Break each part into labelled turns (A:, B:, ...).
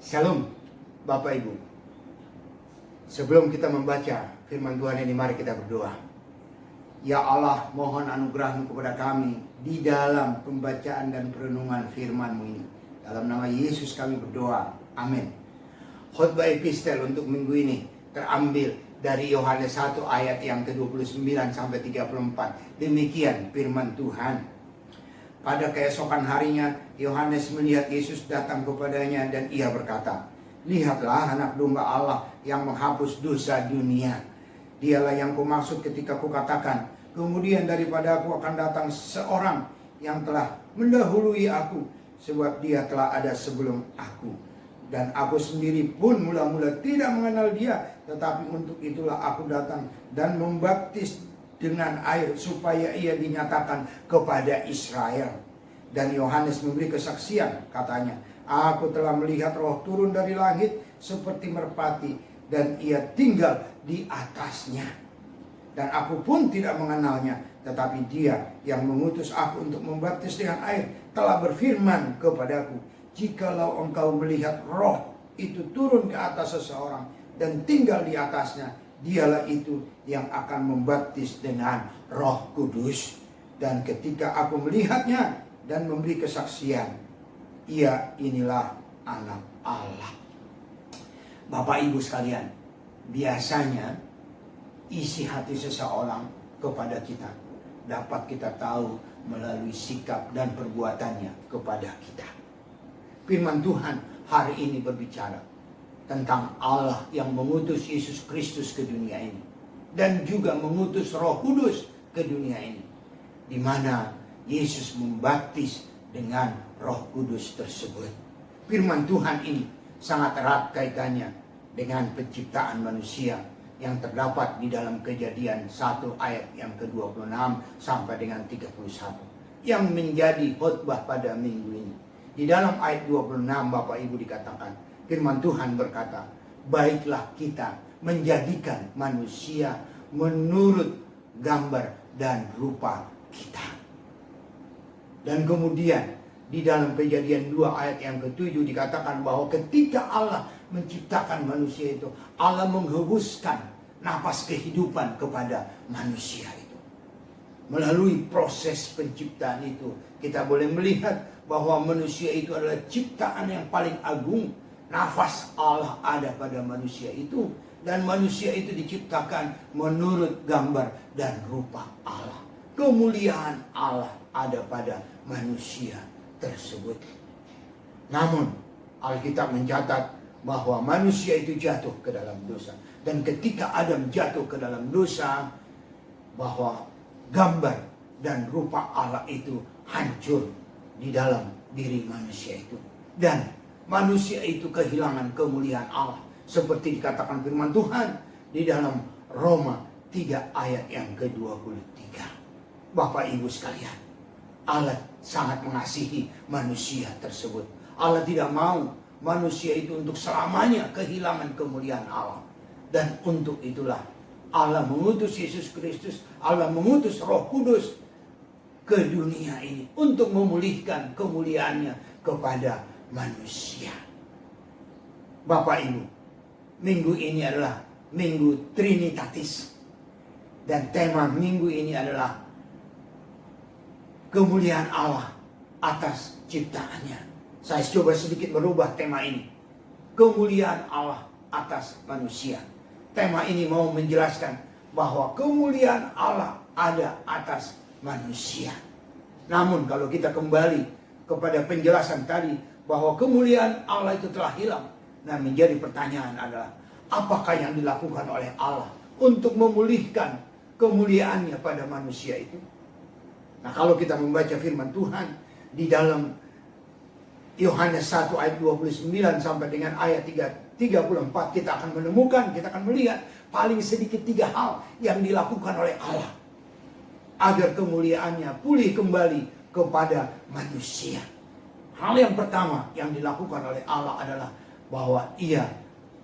A: Shalom Bapak Ibu. Sebelum kita membaca firman Tuhan ini, mari kita berdoa. Ya Allah, mohon anugerah-Mu kepada kami di dalam pembacaan dan perenungan firman-Mu ini. Dalam nama Yesus kami berdoa, amin. Khotbah epistel untuk minggu ini terambil dari Yohanes 1 ayat yang ke-29 sampai 34. Demikian firman Tuhan. Pada keesokan harinya, Yohanes melihat Yesus datang kepadanya dan ia berkata, "Lihatlah anak domba Allah yang menghapus dosa dunia. Dialah yang kumaksud ketika kukatakan, kemudian daripada aku akan datang seorang yang telah mendahului aku, sebab dia telah ada sebelum aku. Dan aku sendiri pun mula-mula tidak mengenal dia, tetapi untuk itulah aku datang dan membaptis dengan air supaya ia dinyatakan kepada Israel." Dan Yohanes memberi kesaksian, katanya, "Aku telah melihat Roh turun dari langit seperti merpati, dan ia tinggal di atasnya. Dan aku pun tidak mengenalnya, tetapi dia yang mengutus aku untuk membaptis dengan air telah berfirman kepadaku, jikalau engkau melihat Roh itu turun ke atas seseorang dan tinggal di atasnya, dialah itu yang akan membaptis dengan Roh Kudus. Dan ketika aku melihatnya dan memberi kesaksian, ia inilah anak Allah." Bapak Ibu sekalian, biasanya isi hati seseorang kepada kita dapat kita tahu melalui sikap dan perbuatannya kepada kita. Firman Tuhan hari ini berbicara tentang Allah yang mengutus Yesus Kristus ke dunia ini, dan juga mengutus Roh Kudus ke dunia ini, di mana Yesus membaptis dengan Roh Kudus tersebut. Firman Tuhan ini sangat erat kaitannya dengan penciptaan manusia yang terdapat di dalam Kejadian 1 ayat yang ke-26 sampai dengan 31, yang menjadi khotbah pada minggu ini. Di dalam ayat 26 Bapak Ibu dikatakan, firman Tuhan berkata, "Baiklah kita menjadikan manusia menurut gambar dan rupa kita." Dan kemudian di dalam Kejadian 2 ayat yang ke-7 dikatakan bahwa ketika Allah menciptakan manusia itu, Allah menghembuskan nafas kehidupan kepada manusia itu. Melalui proses penciptaan itu, kita boleh melihat bahwa manusia itu adalah ciptaan yang paling agung. Nafas Allah ada pada manusia itu, dan manusia itu diciptakan menurut gambar dan rupa Allah. Kemuliaan Allah ada pada manusia tersebut. Namun Alkitab mencatat bahwa manusia itu jatuh ke dalam dosa. Dan ketika Adam jatuh ke dalam dosa, bahwa gambar dan rupa Allah itu hancur di dalam diri manusia itu. Dan manusia itu kehilangan kemuliaan Allah, seperti dikatakan firman Tuhan di dalam Roma 3 ayat yang ke-23. Bapak Ibu sekalian, Allah sangat mengasihi manusia tersebut. Allah tidak mau manusia itu untuk selamanya kehilangan kemuliaan Allah. Dan untuk itulah Allah mengutus Yesus Kristus, Allah mengutus Roh Kudus ke dunia ini untuk memulihkan kemuliaannya kepada manusia. Bapak Ibu, minggu ini adalah Minggu Trinitatis, dan tema minggu ini adalah kemuliaan Allah atas ciptaannya. Saya coba sedikit merubah tema ini. Kemuliaan Allah atas manusia. Tema ini mau menjelaskan bahwa kemuliaan Allah ada atas manusia. Namun kalau kita kembali kepada penjelasan tadi bahwa kemuliaan Allah itu telah hilang, nah menjadi pertanyaan adalah, apakah yang dilakukan oleh Allah untuk memulihkan kemuliaannya pada manusia itu? Nah, kalau kita membaca firman Tuhan di dalam Yohanes 1 ayat 29 sampai dengan ayat 34, kita akan menemukan, kita akan melihat paling sedikit 3 hal yang dilakukan oleh Allah agar kemuliaannya pulih kembali kepada manusia. Hal yang pertama yang dilakukan oleh Allah adalah bahwa Ia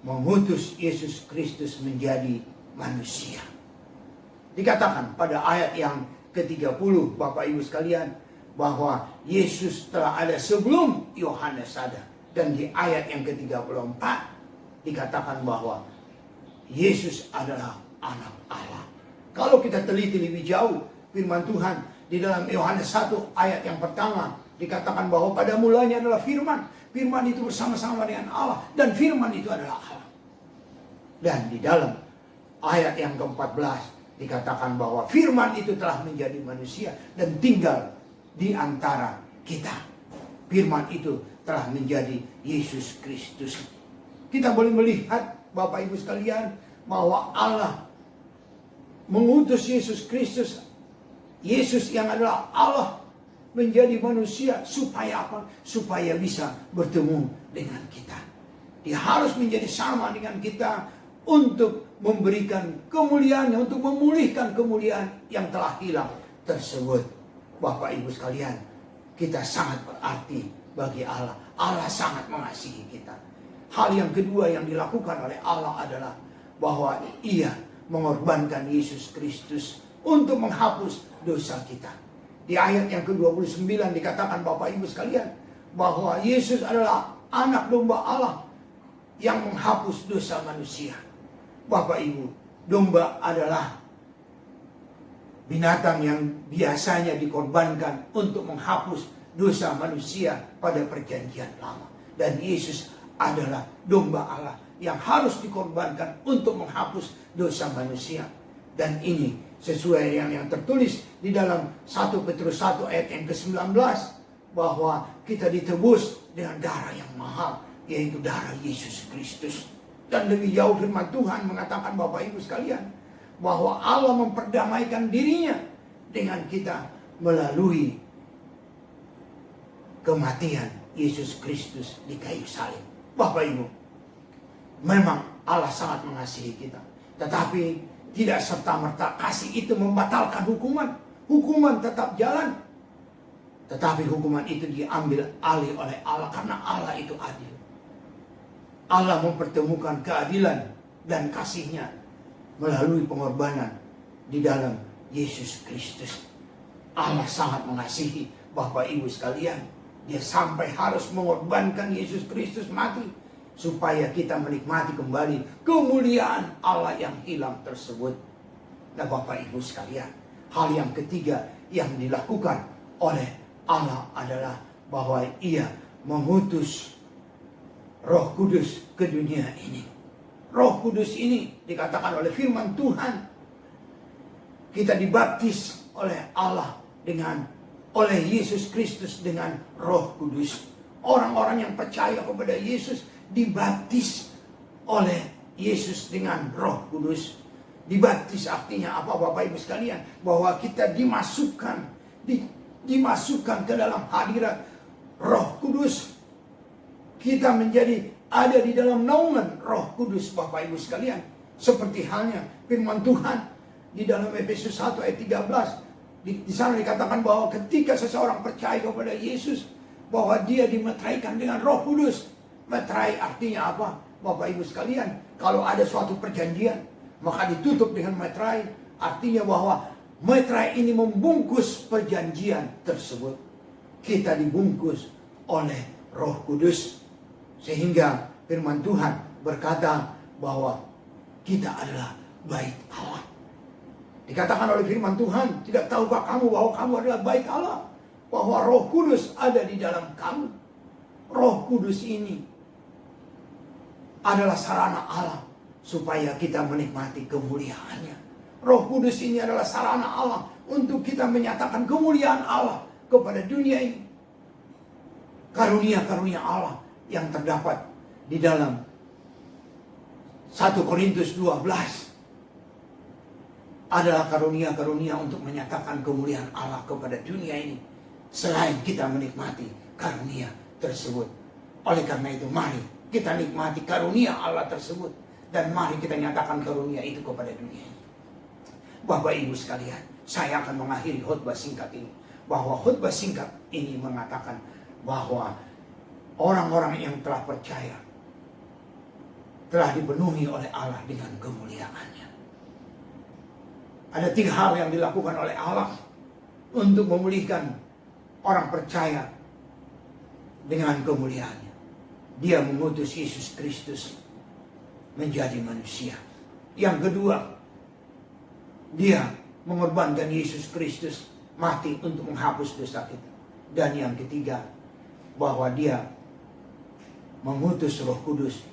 A: mengutus Yesus Kristus menjadi manusia. Dikatakan pada ayat yang ke-30, Bapak Ibu sekalian, bahwa Yesus telah ada sebelum Yohanes ada. Dan di ayat yang ke-34 dikatakan bahwa Yesus adalah anak Allah. Kalau kita teliti lebih jauh firman Tuhan di dalam Yohanes 1 ayat yang pertama dikatakan bahwa pada mulanya adalah firman. Firman itu bersama-sama dengan Allah dan firman itu adalah Allah. Dan di dalam ayat yang ke-14 dikatakan bahwa firman itu telah menjadi manusia dan tinggal di antara kita. Firman itu telah menjadi Yesus Kristus. Kita boleh melihat Bapak Ibu sekalian bahwa Allah mengutus Yesus Kristus. Yesus yang adalah Allah menjadi manusia supaya apa? Supaya bisa bertemu dengan kita. Dia harus menjadi sama dengan kita untuk memberikan kemuliaannya, untuk memulihkan kemuliaan yang telah hilang tersebut. Bapak Ibu sekalian, kita sangat berarti bagi Allah. Allah sangat mengasihi kita. Hal yang kedua yang dilakukan oleh Allah adalah bahwa Ia mengorbankan Yesus Kristus untuk menghapus dosa kita. Di ayat yang ke-29 dikatakan Bapak Ibu sekalian bahwa Yesus adalah anak domba Allah yang menghapus dosa manusia. Bapak Ibu, domba adalah binatang yang biasanya dikorbankan untuk menghapus dosa manusia pada perjanjian lama. Dan Yesus adalah domba Allah yang harus dikorbankan untuk menghapus dosa manusia. Dan ini sesuai dengan yang tertulis di dalam 1 Petrus 1 ayat yang ke-19 bahwa kita ditebus dengan darah yang mahal, yaitu darah Yesus Kristus. Dan lebih jauh firman Tuhan mengatakan Bapak Ibu sekalian bahwa Allah memperdamaikan dirinya dengan kita melalui kematian Yesus Kristus di kayu salib. Bapak Ibu, memang Allah sangat mengasihi kita, tetapi tidak serta-merta kasih itu membatalkan hukuman. Hukuman tetap jalan, tetapi hukuman itu diambil alih oleh Allah karena Allah itu adil. Allah mempertemukan keadilan dan kasih-Nya melalui pengorbanan di dalam Yesus Kristus. Allah sangat mengasihi Bapak Ibu sekalian. Dia sampai harus mengorbankan Yesus Kristus mati supaya kita menikmati kembali kemuliaan Allah yang hilang tersebut. Nah Bapak Ibu sekalian, hal yang ketiga yang dilakukan oleh Allah adalah bahwa Ia mengutus Roh Kudus ke dunia ini. Roh Kudus ini dikatakan oleh firman Tuhan, kita dibaptis oleh Allah oleh Yesus Kristus dengan Roh Kudus. Orang-orang yang percaya kepada Yesus dibaptis oleh Yesus dengan Roh Kudus. Dibaptis artinya apa Bapak Ibu sekalian? Bahwa kita dimasukkan ke dalam hadirat Roh Kudus. Kita menjadi ada di dalam naungan Roh Kudus Bapak Ibu sekalian. Seperti halnya firman Tuhan di dalam Efesus 1 ayat 13. Di sana dikatakan bahwa ketika seseorang percaya kepada Yesus, bahwa dia dimeteraikan dengan Roh Kudus. Meterai artinya apa Bapak Ibu sekalian? Kalau ada suatu perjanjian, maka ditutup dengan meterai. Artinya bahwa meterai ini membungkus perjanjian tersebut. Kita dibungkus oleh Roh Kudus. Sehingga firman Tuhan berkata bahwa kita adalah bait Allah. Dikatakan oleh firman Tuhan, tidak tahukah kamu bahwa kamu adalah bait Allah? Bahwa Roh Kudus ada di dalam kamu. Roh Kudus ini adalah sarana Allah supaya kita menikmati kemuliaannya. Roh Kudus ini adalah sarana Allah untuk kita menyatakan kemuliaan Allah kepada dunia ini. Karunia-karunia Allah yang terdapat di dalam 1 Korintus 12 adalah karunia-karunia untuk menyatakan kemuliaan Allah kepada dunia ini. Selain kita menikmati karunia tersebut. Oleh karena itu mari kita nikmati karunia Allah tersebut. Dan mari kita nyatakan karunia itu kepada dunia ini. Bapak Ibu sekalian, saya akan mengakhiri khotbah singkat ini. Bahwa khotbah singkat ini mengatakan bahwa orang-orang yang telah percaya telah dipenuhi oleh Allah dengan kemuliaannya. Ada 3 hal yang dilakukan oleh Allah untuk memulihkan orang percaya dengan kemuliaannya. Dia mengutus Yesus Kristus menjadi manusia. Yang kedua, dia mengorbankan Yesus Kristus mati untuk menghapus dosa kita. Dan yang ketiga, bahwa dia mengutus Roh Kudus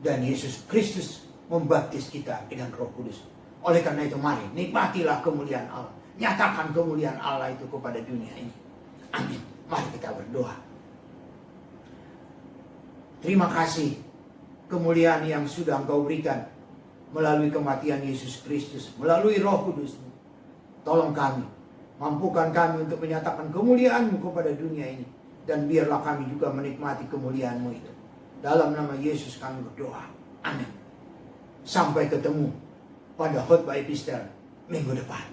A: dan Yesus Kristus membaptis kita dengan Roh Kudus. Oleh karena itu mari nikmatilah kemuliaan Allah. Nyatakan kemuliaan Allah itu kepada dunia ini. Amin. Mari kita berdoa. Terima kasih kemuliaan yang sudah Engkau berikan melalui kematian Yesus Kristus, melalui Roh Kudus. Tolong kami, mampukan kami untuk menyatakan kemuliaan-Mu kepada dunia ini. Dan biarlah kami juga menikmati kemuliaan-Mu itu. Dalam nama Yesus kami berdoa. Amin. Sampai ketemu pada khotbah epistel minggu depan.